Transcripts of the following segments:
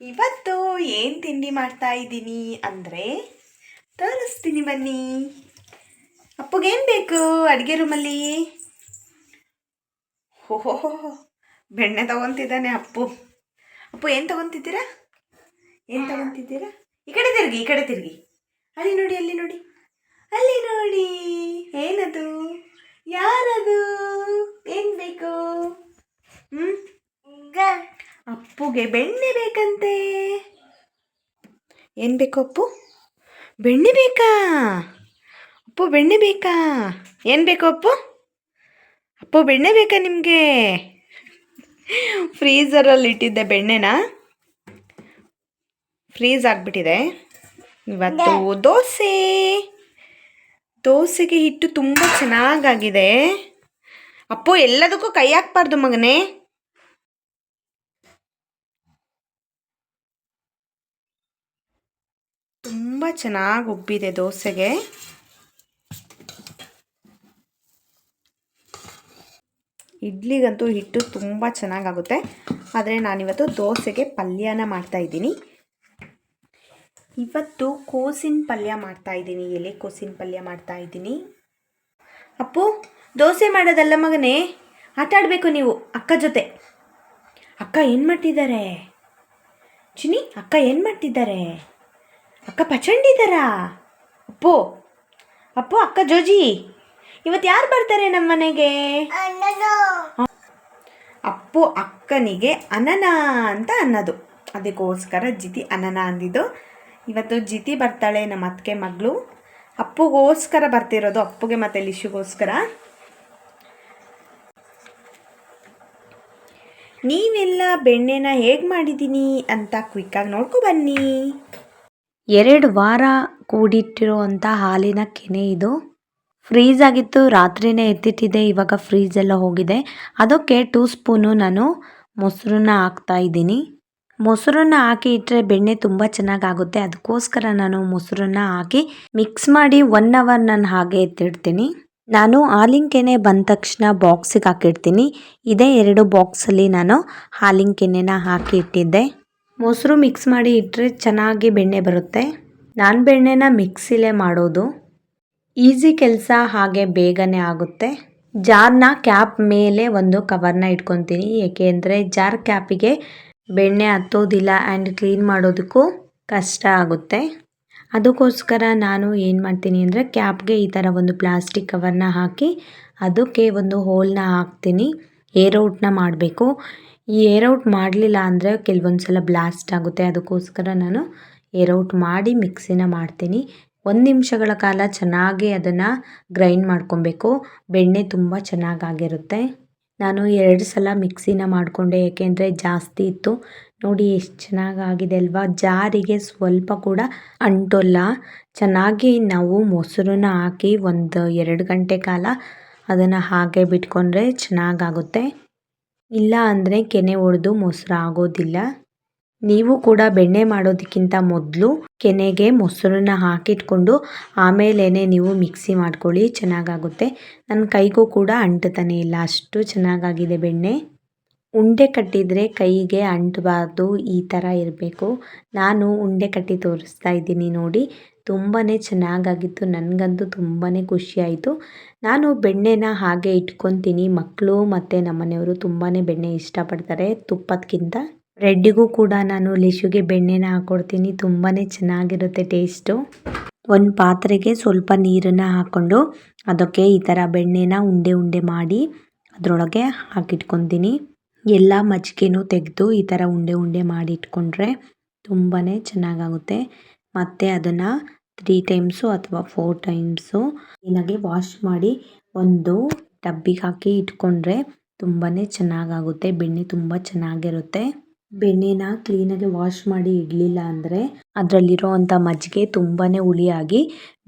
ಇವತ್ತು ಏನು ತಿಂಡಿ ಮಾಡ್ತಾ ಇದ್ದೀನಿ ಅಂದರೆ ತೋರಿಸ್ತೀನಿ ಬನ್ನಿ. ಅಪ್ಪಗೇನು ಬೇಕು ಅಡುಗೆ ರೂಮಲ್ಲಿ? ಓಹೋ, ಬೆಣ್ಣೆ ತಗೊತಿದ್ದಾನೆ ಅಪ್ಪು. ಅಪ್ಪು ಏನು ತಗೊತಿದ್ದೀರಾ? ಏನು ತಗೊತಿದ್ದೀರಾ? ಈ ಕಡೆ ತಿರುಗಿ, ಈ ಕಡೆ ತಿರುಗಿ. ಅಲ್ಲಿ ನೋಡಿ, ಅಲ್ಲಿ ನೋಡಿ, ಅಲ್ಲಿ ನೋಡಿ. ಏನದು? ಯಾರದು? ಏನು ಬೇಕು? ಅಪ್ಪುಗೆ ಬೆಣ್ಣೆ ಬೇಕಂತೆ. ಏನು ಬೇಕು ಅಪ್ಪು? ಬೆಣ್ಣೆ ಬೇಕಾ? ಅಪ್ಪು ಬೆಣ್ಣೆ ಬೇಕಾ? ಏನು ಬೇಕು ಅಪ್ಪು? ಅಪ್ಪು ಬೆಣ್ಣೆ ಬೇಕಾ ನಿಮಗೆ? ಫ್ರೀಝರಲ್ಲಿ ಇಟ್ಟಿದ್ದೆ ಬೆಣ್ಣೆನ, ಫ್ರೀಸ್ ಆಗಿಬಿಟ್ಟಿದೆ. ಇವತ್ತು ದೋಸೆಗೆ ಹಿಟ್ಟು ತುಂಬ ಚೆನ್ನಾಗಾಗಿದೆ. ಅಪ್ಪು ಎಲ್ಲದಕ್ಕೂ ಕೈ ಹಾಕ್ಬಾರ್ದು ಮಗನೇ. ತುಂಬ ಚೆನ್ನಾಗಿ ಉಬ್ಬಿದೆ ದೋಸೆಗೆ. ಇಡ್ಲಿಗಂತೂ ಹಿಟ್ಟು ತುಂಬ ಚೆನ್ನಾಗಾಗುತ್ತೆ. ಆದರೆ ನಾನಿವತ್ತು ದೋಸೆಗೆ ಪಲ್ಯನ ಮಾಡ್ತಾಯಿದ್ದೀನಿ. ಇವತ್ತು ಕೋಸಿನ ಪಲ್ಯ ಮಾಡ್ತಾಯಿದ್ದೀನಿ, ಎಲೆಕೋಸಿನ ಪಲ್ಯ ಮಾಡ್ತಾಯಿದ್ದೀನಿ. ಅಪ್ಪು ದೋಸೆ ಮಾಡೋದಲ್ಲ ಮಗನೇ, ಆಟ ಆಡಬೇಕು ನೀವು ಅಕ್ಕ ಜೊತೆ. ಅಕ್ಕ ಏನು ಮಾಡ್ತಿದ್ದಾರೆ ಚಿನಿ? ಅಕ್ಕ ಏನು ಮಾಡ್ತಿದ್ದಾರೆ? ಅಕ್ಕ ಪಚಂಡಿದ್ದಾರಾ? ಅಪ್ಪು ಅಪ್ಪು ಅಕ್ಕ ಜೋಜಿ, ಇವತ್ತು ಯಾರು ಬರ್ತಾರೆ ನಮ್ಮ ಮನೆಗೆ? ಅಪ್ಪು ಅಕ್ಕನಿಗೆ ಅನನ ಅಂತ ಅನ್ನೋದು, ಅದಕ್ಕೋಸ್ಕರ ಜಿತಿ ಅನನ ಅಂದಿದ್ದು. ಇವತ್ತು ಜಿತಿ ಬರ್ತಾಳೆ, ನಮ್ಮ ಅತ್ತಿಗೆ ಮಗಳು. ಅಪ್ಪುಗೋಸ್ಕರ ಬರ್ತಿರೋದು, ಅಪ್ಪುಗೆ ಮತ್ತು ಲಿಶುಗೋಸ್ಕರ. ನೀವೆಲ್ಲ ಬೆಣ್ಣೆನ ಹೇಗೆ ಮಾಡಿದ್ದೀನಿ ಅಂತ ಕ್ವಿಕ್ಕಾಗಿ ನೋಡ್ಕೊ ಬನ್ನಿ. 2 ವಾರ ಕೂಡಿಟ್ಟಿರುವಂಥ ಹಾಲಿನ ಕೆನೆ ಇದು. ಫ್ರೀಸ್ ಆಗಿತ್ತು, ರಾತ್ರಿನೇ ಎತ್ತಿಟ್ಟಿದ್ದೆ, ಇವಾಗ ಫ್ರೀಸ್ ಎಲ್ಲ ಹೋಗಿದೆ. ಅದಕ್ಕೆ 2 ಸ್ಪೂನು ನಾನು ಮೊಸರನ್ನ ಹಾಕ್ತಾಯಿದ್ದೀನಿ. ಮೊಸರನ್ನ ಹಾಕಿ ಇಟ್ಟರೆ ಬೆಣ್ಣೆ ತುಂಬ ಚೆನ್ನಾಗಾಗುತ್ತೆ. ಅದಕ್ಕೋಸ್ಕರ ನಾನು ಮೊಸರನ್ನ ಹಾಕಿ ಮಿಕ್ಸ್ ಮಾಡಿ 1 ಅವರ್ ನಾನು ಹಾಗೆ ಎತ್ತಿಡ್ತೀನಿ. ನಾನು ಹಾಲಿನ ಕೆನೆ ಬಂದ ತಕ್ಷಣ ಬಾಕ್ಸಿಗೆ ಹಾಕಿಡ್ತೀನಿ. ಇದೇ 2 ಬಾಕ್ಸಲ್ಲಿ ನಾನು ಹಾಲಿನ ಕೆನೆನ ಹಾಕಿ ಇಟ್ಟಿದ್ದೆ. ಮೊಸರು ಮಿಕ್ಸ್ ಮಾಡಿ ಇಟ್ಟರೆ ಚೆನ್ನಾಗಿ ಬೆಣ್ಣೆ ಬರುತ್ತೆ. ನಾನು ಬೆಣ್ಣೆನ ಮಿಕ್ಸಿಲೇ ಮಾಡೋದು, ಈಸಿ ಕೆಲಸ, ಹಾಗೆ ಬೇಗನೆ ಆಗುತ್ತೆ. ಜಾರ್ನ ಕ್ಯಾಪ್ ಮೇಲೆ ಒಂದು ಕವರ್ನ ಇಟ್ಕೊತೀನಿ, ಏಕೆಂದರೆ ಜಾರ್ ಕ್ಯಾಪಿಗೆ ಬೆಣ್ಣೆ ಹತ್ತೋದಿಲ್ಲ ಆ್ಯಂಡ್ ಕ್ಲೀನ್ ಮಾಡೋದಕ್ಕೂ ಕಷ್ಟ ಆಗುತ್ತೆ. ಅದಕ್ಕೋಸ್ಕರ ನಾನು ಏನು ಮಾಡ್ತೀನಿ ಅಂದರೆ ಕ್ಯಾಪ್ಗೆ ಈ ಥರ ಒಂದು ಪ್ಲಾಸ್ಟಿಕ್ ಕವರ್ನ ಹಾಕಿ ಅದಕ್ಕೆ ಒಂದು ಹೋಲ್ನ ಹಾಕ್ತೀನಿ. ಏರ್ ಔಟ್ನ ಮಾಡಬೇಕು. ಈ ಏರ್ ಔಟ್ ಮಾಡಲಿಲ್ಲ ಅಂದರೆ ಕೆಲವೊಂದು ಸಲ ಬ್ಲಾಸ್ಟ್ ಆಗುತ್ತೆ. ಅದಕ್ಕೋಸ್ಕರ ನಾನು ಏರ್ ಔಟ್ ಮಾಡಿ ಮಿಕ್ಸಿನ ಮಾಡ್ತೀನಿ. 1 ನಿಮಿಷಗಳ ಕಾಲ ಚೆನ್ನಾಗಿ ಅದನ್ನು ಗ್ರೈಂಡ್ ಮಾಡ್ಕೊಬೇಕು. ಬೆಣ್ಣೆ ತುಂಬ ಚೆನ್ನಾಗಾಗಿರುತ್ತೆ. ನಾನು 2 ಸಲ ಮಿಕ್ಸಿನ ಮಾಡಿಕೊಂಡೆ, ಏಕೆಂದರೆ ಜಾಸ್ತಿ ಇತ್ತು. ನೋಡಿ ಎಷ್ಟು ಚೆನ್ನಾಗಾಗಿದೆ ಅಲ್ವಾ? ಜಾರಿಗೆ ಸ್ವಲ್ಪ ಕೂಡ ಅಂಟೋಲ್ಲ. ಚೆನ್ನಾಗಿ ನಾವು ಮೊಸರನ್ನ ಹಾಕಿ 1-2 ಗಂಟೆ ಕಾಲ ಅದನ್ನು ಹಾಗೆ ಬಿಟ್ಕೊಂಡ್ರೆ ಚೆನ್ನಾಗಾಗುತ್ತೆ. ಇಲ್ಲ ಅಂದರೆ ಕೆನೆ ಒಡೆದು ಮೊಸರು ಆಗೋದಿಲ್ಲ. ನೀವು ಕೂಡ ಬೆಣ್ಣೆ ಮಾಡೋದಕ್ಕಿಂತ ಮೊದಲು ಕೆನೆಗೆ ಮೊಸರನ್ನ ಹಾಕಿಟ್ಕೊಂಡು ಆಮೇಲೆ ನೀವು ಮಿಕ್ಸಿ ಮಾಡ್ಕೊಳ್ಳಿ, ಚೆನ್ನಾಗಾಗುತ್ತೆ. ನನ್ನ ಕೈಗೂ ಕೂಡ ಅಂಟುತ್ತಾನೆ ಇಲ್ಲ, ಅಷ್ಟು ಚೆನ್ನಾಗಾಗಿದೆ ಬೆಣ್ಣೆ. ಉಂಡೆ ಕಟ್ಟಿದರೆ ಕೈಗೆ ಅಂಟಬಾರ್ದು, ಈ ಥರ ಇರಬೇಕು. ನಾನು ಉಂಡೆ ಕಟ್ಟಿ ತೋರಿಸ್ತಾ ಇದ್ದೀನಿ ನೋಡಿ, ತುಂಬಾ ಚೆನ್ನಾಗಾಗಿತ್ತು. ನನಗಂತೂ ತುಂಬಾ ಖುಷಿಯಾಯಿತು. ನಾನು ಬೆಣ್ಣೆನ ಹಾಗೆ ಇಟ್ಕೊತೀನಿ. ಮಕ್ಕಳು ಮತ್ತು ನಮ್ಮನೆಯವರು ತುಂಬಾ ಬೆಣ್ಣೆ ಇಷ್ಟಪಡ್ತಾರೆ ತುಪ್ಪದಕ್ಕಿಂತ. ಬ್ರೆಡ್ಡಿಗೂ ಕೂಡ ನಾನು ಲಿಶುಗೆ ಬೆಣ್ಣೆನ ಹಾಕ್ಕೊಡ್ತೀನಿ, ತುಂಬಾ ಚೆನ್ನಾಗಿರುತ್ತೆ ಟೇಸ್ಟು. ಒಂದು ಪಾತ್ರೆಗೆ ಸ್ವಲ್ಪ ನೀರನ್ನು ಹಾಕ್ಕೊಂಡು ಅದಕ್ಕೆ ಈ ಥರ ಬೆಣ್ಣೆನ ಉಂಡೆ ಉಂಡೆ ಮಾಡಿ ಅದರೊಳಗೆ ಹಾಕಿಟ್ಕೊತೀನಿ. ಎಲ್ಲ ಮಜ್ಜಿಗೆನೂ ತೆಗೆದು ಈ ಥರ ಉಂಡೆ ಉಂಡೆ ಮಾಡಿ ಇಟ್ಕೊಂಡ್ರೆ ತುಂಬಾ ಚೆನ್ನಾಗಾಗುತ್ತೆ. ಮತ್ತು ಅದನ್ನು 3 ಟೈಮ್ಸು ಅಥವಾ 4 ಟೈಮ್ಸು ಕ್ಲೀನಾಗಿ ವಾಶ್ ಮಾಡಿ ಒಂದು ಡಬ್ಬಿಗೆ ಹಾಕಿ ಇಟ್ಕೊಂಡ್ರೆ ತುಂಬಾ ಚೆನ್ನಾಗಾಗುತ್ತೆ. ಬೆಣ್ಣೆ ತುಂಬ ಚೆನ್ನಾಗಿರುತ್ತೆ. ಬೆಣ್ಣೆನ ಕ್ಲೀನಾಗಿ ವಾಶ್ ಮಾಡಿ ಇಡಲಿಲ್ಲ ಅಂದರೆ ಅದರಲ್ಲಿರೋವಂಥ ಮಜ್ಜಿಗೆ ತುಂಬಾ ಹುಳಿಯಾಗಿ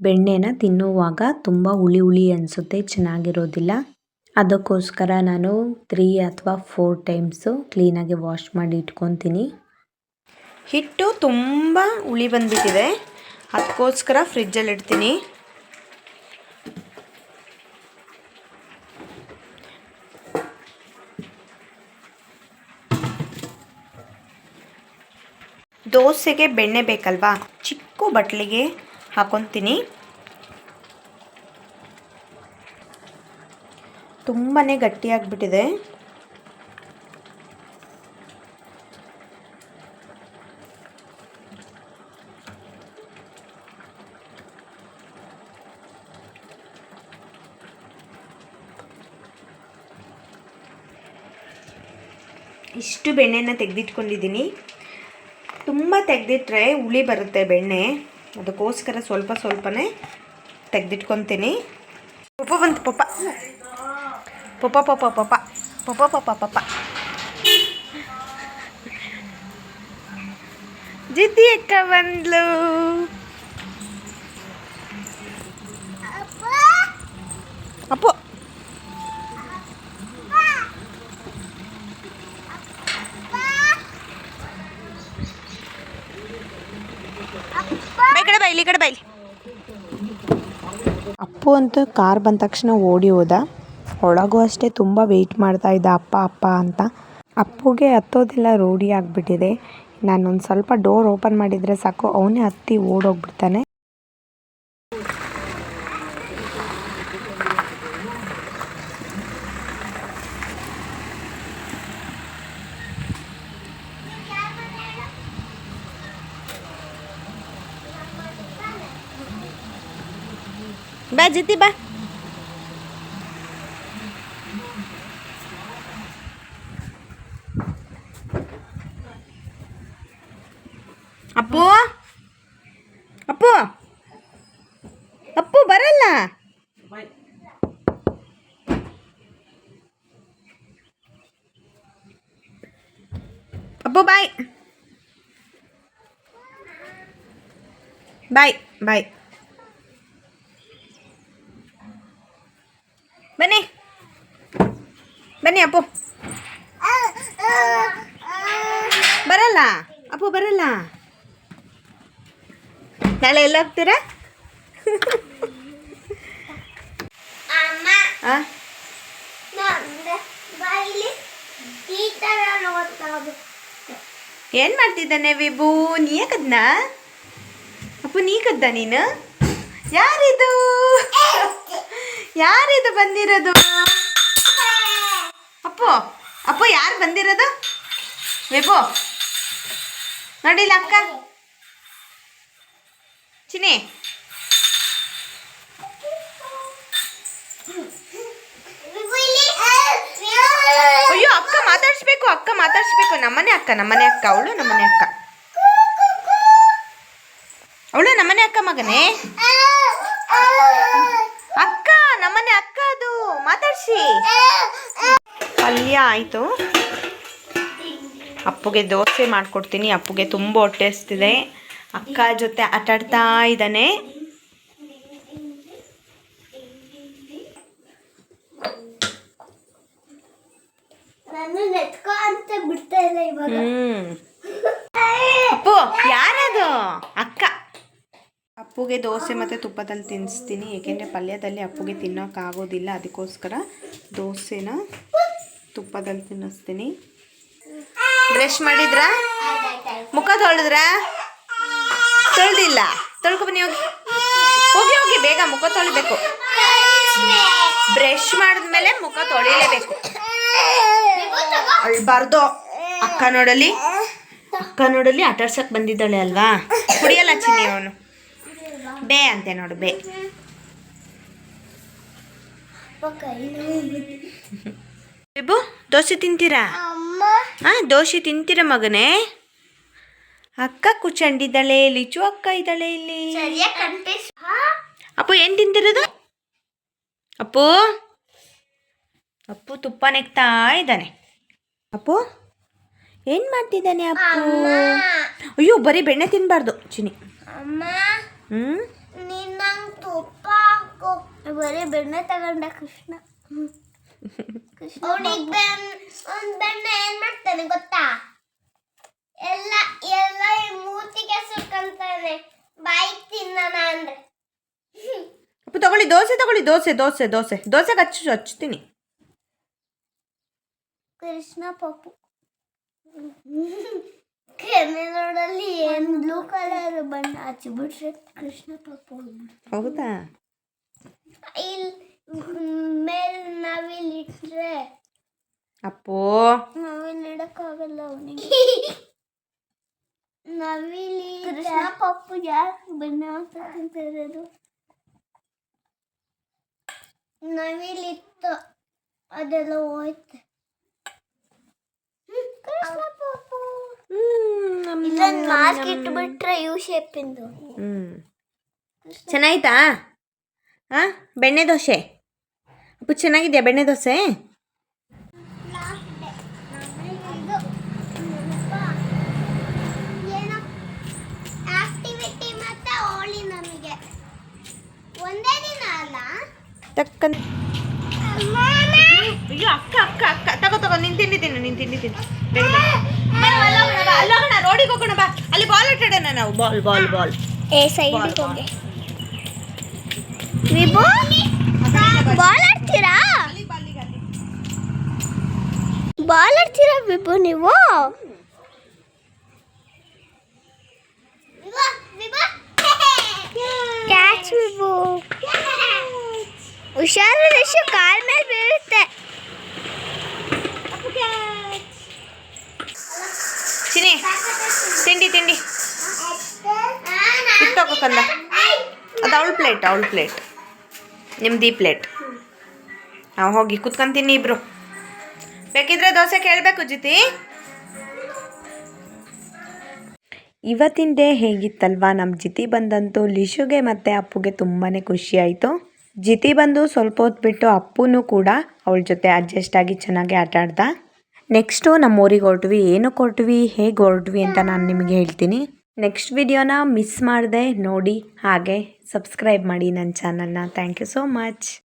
ಬೆಣ್ಣೆನ ತಿನ್ನುವಾಗ ತುಂಬ ಹುಳಿ ಹುಳಿ ಅನಿಸುತ್ತೆ, ಚೆನ್ನಾಗಿರೋದಿಲ್ಲ. ಅದಕ್ಕೋಸ್ಕರ ನಾನು 3 ಅಥವಾ 4 ಟೈಮ್ಸು ಕ್ಲೀನಾಗಿ ವಾಶ್ ಮಾಡಿ ಇಟ್ಕೊತೀನಿ. ಹಿಟ್ಟು ತುಂಬ ಹುಳಿ ಬಂದುಬಿಟ್ಟಿದೆ, ಅದಕ್ಕೋಸ್ಕರ ಫ್ರಿಜ್ಜಲ್ಲಿ ಇಡ್ತೀನಿ. ದೋಸೆಗೆ ಬೆಣ್ಣೆ ಬೇಕಲ್ವಾ, ಚಿಕ್ಕ ಬಟ್ಲಿಗೆ ಹಾಕೊತೀನಿ. ತುಂಬಾ ಗಟ್ಟಿಯಾಗಿಬಿಟ್ಟಿದೆ. ಇಷ್ಟು ಬೆಣ್ಣೆನ ತೆಗೆದಿಟ್ಕೊಂಡಿದ್ದೀನಿ. ತುಂಬ ತೆಗೆದಿಟ್ರೆ ಹುಳಿ ಬರುತ್ತೆ ಬೆಣ್ಣೆ, ಅದಕ್ಕೋಸ್ಕರ ಸ್ವಲ್ಪ ಸ್ವಲ್ಪನೇ ತೆಗೆದಿಟ್ಕೊತೀನಿ. ಪಪ್ಪ ಬಂತು, ಪಪ್ಪ ಪಪ್ಪ ಪಪ್ಪ ಪಪ್ಪ ಪಪ್ಪ ಪಪ್ಪ ಪಪ್ಪ ಜಿತಿ ಅಕ್ಕ ಬಂದ್ಲು. ಅಪ್ಪು ಈ ಕಡೆ ಬೈಲಿ. ಅಪ್ಪು ಅಂತೂ ಕಾರ್ ಬಂದ ತಕ್ಷಣ ಓಡಿ ಹೋದ. ಒಳಗೂ ಅಷ್ಟೇ ತುಂಬ ವೆಯ್ಟ್ ಮಾಡ್ತಾ ಇದ್ದ ಅಪ್ಪ ಅಪ್ಪ ಅಂತ. ಅಪ್ಪುಗೆ ಹತ್ತೋದೆಲ್ಲ ರೂಢಿ ಆಗಿಬಿಟ್ಟಿದೆ. ನಾನೊಂದು ಸ್ವಲ್ಪ ಡೋರ್ ಓಪನ್ ಮಾಡಿದರೆ ಸಾಕು ಅವನೇ ಹತ್ತಿ ಓಡೋಗ್ಬಿಡ್ತಾನೆ. ಬಾ ಜಿತಿ ಬಾ. ಅಪ್ಪು ಅಪ್ಪು ಅಪ್ಪು ಬರಲ್ಲ. ಅಪ್ಪು ಬಾಯ್ ಬಾಯ್ ಬಾಯ್. ಬನ್ನಿ ಬನ್ನಿ ಅಪ್ಪು. ಬರಲ್ಲ ಅಪ್ಪು ಬರಲ್ಲ. ನಾಳೆ ಎಲ್ಲ ಹೋಗ್ತೀರಾ? ಏನ್ ಮಾಡ್ತಿದ್ದಾನೆ ವಿಭು? ನೀ ಕದ್ನ? ಅಪ್ಪು ನೀ ಕದ್ದ ನೀನು? ಯಾರಿದು ಯಾರಿದು ಬಂದಿರೋದು? ಅಪ್ಪು ಅಪ್ಪು ಯಾರು ಬಂದಿರೋದು? ವಿಭು ನೋಡಿಲ್ಲ ಅಕ್ಕ ಚಿನಿ. ಅಯ್ಯೋ ಅಕ್ಕ ಮಾತಾಡ್ಸ್ಬೇಕು, ಅಕ್ಕ ಮಾತಾಡ್ಸ್ಬೇಕು. ನಮ್ಮನೆ ಅಕ್ಕ ಅವಳು ನಮ್ಮನೆ ಅಕ್ಕ, ಅವಳು ನಮ್ಮನೆ ಅಕ್ಕ ಮಗನೇ. ಅಕ್ಕ ನಮ್ಮನೆ ಅಕ್ಕ, ಅದು ಮಾತಾಡ್ಸಿ. ಪಲ್ಯ ಆಯಿತು. ಅಪ್ಪುಗೆ ದೋಸೆ ಮಾಡಿಕೊಡ್ತೀನಿ. ಅಪ್ಪುಗೆ ತುಂಬ ಹೊಟ್ಟೆ ಹಸ್ತಿದೆ. ಅಕ್ಕ ಜೊತೆ ಆಟಾಡ್ತಾ ಇದ್ದಾನೆ. ಅಪ್ಪು ಯಾರದು? ಅಕ್ಕ. ಅಪ್ಪುಗೆ ದೋಸೆ ಮತ್ತು ತುಪ್ಪದಲ್ಲಿ ತಿನ್ನಿಸ್ತೀನಿ, ಏಕೆಂದರೆ ಪಲ್ಯದಲ್ಲಿ ಅಪ್ಪುಗೆ ತಿನ್ನೋಕ್ಕಾಗೋದಿಲ್ಲ. ಅದಕ್ಕೋಸ್ಕರ ದೋಸೆನ ತುಪ್ಪದಲ್ಲಿ ತಿನ್ನಿಸ್ತೀನಿ. ಬ್ರಷ್ ಮಾಡಿದ್ರಾ? ಮುಖ ತೊಳೆದ್ರಾ? ತೊಳೆದಿಲ್ಲ? ತೊಳ್ಕೊಬನ್ನಿ ಹೋಗಿ ಹೋಗಿ ಹೋಗಿ ಬೇಗ ಮುಖ ತೊಳಿಬೇಕು. ಬ್ರಷ್ ಮಾಡಿದ್ಮೇಲೆ ಮುಖ ತೊಳಿಲೇಬೇಕು. ಅಳ್ಬಾರ್ದು. ಅಕ್ಕ ನೋಡಲಿ, ಅಕ್ಕ ನೋಡಲಿ ಆಟಾಡ್ಸಕ್ಕೆ ಬಂದಿದ್ದಾಳೆ ಅಲ್ವಾ? ಕುಡಿಯಲ್ಲ ಚಿನ್ನಿ ಅವನು. ಬೇ ಅಂತೆ ನೋಡು, ಬೇ. ಬಿಬು ದೋಸೆ ತಿಂತೀರಾ? ದೋಸೆ ತಿಂತೀರ ಮಗನೇ? ಅಕ್ಕ ಕುಚ್ಚಂಡಿದ್ದಾಳೆ, ಲಿಚು ಅಕ್ಕ ಇದ್ದಾಳೆ ಇಲ್ಲಿ. ಅಪ್ಪು ಏನು ತಿಂತಿರೋದು? ಅಪ್ಪು ಅಪ್ಪು ತುಪ್ಪ ನೆಕ್ತಾ ಇದ್ದಾನೆ. ಅಪ್ಪು ಏನು ಮಾಡ್ತಿದ್ದಾನೆ ಅಪ್ಪು? ಅಯ್ಯೋ ಬರೀ ಬೆಣ್ಣೆ ತಿನ್ನಬಾರ್ದು ಚಿನಿ. ಬರೀ ಬೆಣ್ಣೆ ತಗೊಂಡ ಕೃಷ್ಣ. ಬೆಣ್ಣೆ ಏನ್ ಮಾಡ್ತಾನೆ ಗೊತ್ತಾ? ಎಲ್ಲ ಎಲ್ಲ ಮೂತಿಗೆ ಸುರ್ಕಂತಾನೆ, ಬಾಯಿ ತಿನ್ನಣ ಅಂದ್ರೆ. ಅಪ್ಪು ತಗೊಳ್ಳಿ ದೋಸೆ, ತಗೊಳ್ಳಿ ದೋಸೆ ದೋಸೆ ದೋಸೆ ದೋಸೆಗೆ ಹಚ್ತೀನಿ. ಕೃಷ್ಣ ಪಪ್ಪು ಕೆಮೆರೋಡಲ್ಲಿ ಏನು ಬ್ಲೂ ಕಲರ್ ಬಣ್ಣ ಹಚ್ಚಿಬಿಟ್ರೆ ಕೃಷ್ಣ ಪಾಪ ಹೌದಾ? ಇಲ್ಲಿ ಮೇಲೆ ನಾವಿಲ್ಲಿಟ್ರೆ ಅಪ್ಪೋ ನಾವಿಲ್ಲಿ ಇಡಕ್ಕಾಗಲ್ಲ ಅವನಿಗೆ. ನಾವಿಲ್ಲಿ ಕೃಷ್ಣ ಪಪ್ಪು ಯಾಕೆ ಬಣ್ಣ ಹಾಕಿರೋದು? ನಾವಿಲ್ಲಿತ್ತು ಅದೆಲ್ಲ ಹೋಯ್ತೆ. ಕೃಷ್ಣ ಪಪ್ಪು ಇದನ್ನ ಮಾಸ್ಕ್ ಇಟ್ಬಿಟ್ರೆ ಯು ಶೇಪಿಂದು. ಚೆನ್ನಾಯ್ತಾ? ಹಾಂ, ಬೆಣ್ಣೆ ದೋಸೆ ಅಪ್ಪು ಚೆನ್ನಾಗಿದೆಯಾ ಬೆಣ್ಣೆ ದೋಸೆ? ಏನೋ ಆಕ್ಟಿವಿಟಿ ಮತ್ತೆ ಹೋಳಿ ನಮಗೆ ಒಂದೇ ದಿನ ಅಲ್ಲ. ತಕ್ಕಂತ ಅಯ್ಯೋ ಅಕ್ಕ ಅಕ್ಕ ಅಕ್ಕ ತಗೋ ನಿನ್ ತಿಂಡಿ ತಿನ್ನು, ನೀನು ತಿಂಡಿ ತಿನ್ನು. ಬೇಗ ಅಲ್ಲೋಗೋಣ, ರೋಡಿಗೆ ಹೋಗೋಣ ಬಾ. ಅಲ್ಲಿ ಬಾಲ್ ಆಟಾಡೋಣ ನಾವು. ಬಾಲ್ ಬಾಲ್ ಬಾಲ್ ಏ ಸೈಡಿಗೆ ಹೋಗಿ. ವಿಭು ಬಾಲ್ ಆಡ್ತೀರಾ? ಬಾಲ್ ಆಡ್ತೀರಾ ವಿಭು ನೀವು? ಕ್ಯಾಚ್ ವಿಭು. ಹುಷಾರು ರಿಷು, ಕಾಲ್ ಮೇಲೆ ಬೀಳುತ್ತೆ. ಚಿನಿ ತಿಂಡಿ ತಿಂಡಿ ಇತ್ತೋಕಂದ. ಅದು ಅವಳ ಪ್ಲೇಟ್ ನಿಮ್ದು ಈ ಪ್ಲೇಟ್. ನಾವು ಹೋಗಿ ಕುತ್ಕೊಂತೀನಿ ಇಬ್ರು. ಬೇಕಿದ್ರೆ ದೋಸೆ ಕೇಳಬೇಕು ಜಿತಿ. ಇವತ್ತಿನ ಡೇ ಹೇಗಿತ್ತಲ್ವಾ? ನಮ್ಮ ಜಿತಿ ಬಂದಂತೂ ಲಿಶುಗೆ ಮತ್ತು ಅಪ್ಪುಗೆ ತುಂಬಾ ಖುಷಿ ಆಯಿತು. ಜಿತಿ ಬಂದು ಸ್ವಲ್ಪ ಹೊತ್ತು ಬಿಟ್ಟು ಅಪ್ಪುನೂ ಕೂಡ ಅವಳ ಜೊತೆ ಅಡ್ಜಸ್ಟ್ ಆಗಿ ಚೆನ್ನಾಗಿ ಆಟ ಆಡ್ದ. ನೆಕ್ಸ್ಟು ನಮ್ಮ ಊರಿಗೆ ಹೊರಟ್ವಿ. ಏನಕ್ಕೆ ಹೊರಟ್ವಿ, ಹೇಗೆ ಹೊರಟ್ವಿ ಅಂತ ನಾನು ನಿಮಗೆ ಹೇಳ್ತೀನಿ. ನೆಕ್ಸ್ಟ್ ವಿಡಿಯೋನ ಮಿಸ್ ಮಾಡದೆ ನೋಡಿ, ಹಾಗೆ ಸಬ್ಸ್ಕ್ರೈಬ್ ಮಾಡಿ ನನ್ನ ಚಾನಲ್ನ. Thank you so much.